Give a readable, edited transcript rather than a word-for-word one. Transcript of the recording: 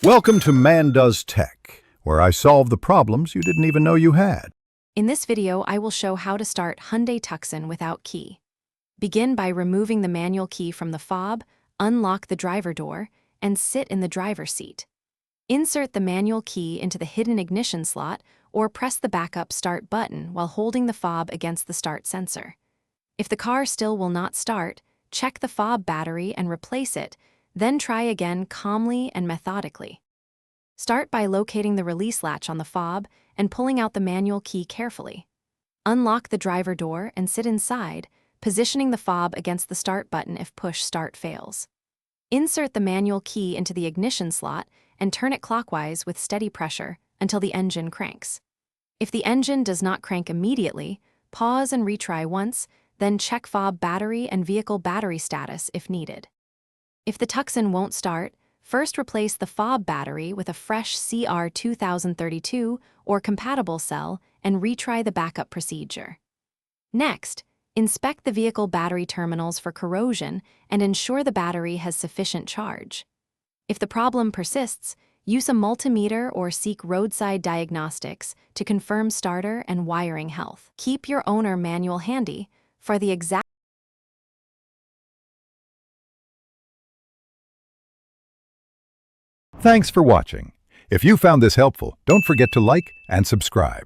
Welcome to Man Does Tech, where I solve the problems you didn't even know you had. In this video, I will show how to start Hyundai Tucson without key. Begin by removing the manual key from the fob, unlock the driver door, and sit in the driver's seat. Insert the manual key into the hidden ignition slot or press the backup start button while holding the fob against the start sensor. If the car still will not start, check the fob battery and replace it, then try again calmly and methodically. Start by locating the release latch on the fob and pulling out the manual key carefully. Unlock the driver door and sit inside, positioning the fob against the start button if push start fails. Insert the manual key into the ignition slot and turn it clockwise with steady pressure until the engine cranks. If the engine does not crank immediately, pause and retry once, then check fob battery and vehicle battery status if needed. If the Tucson won't start, first replace the fob battery with a fresh CR 2032 or compatible cell and retry the backup procedure. Next, inspect the vehicle battery terminals for corrosion and ensure the battery has sufficient charge. If the problem persists, use a multimeter or seek roadside diagnostics to confirm starter and wiring health. Keep your owner manual handy for the exact Thanks for watching. If you found this helpful, don't forget to like and subscribe.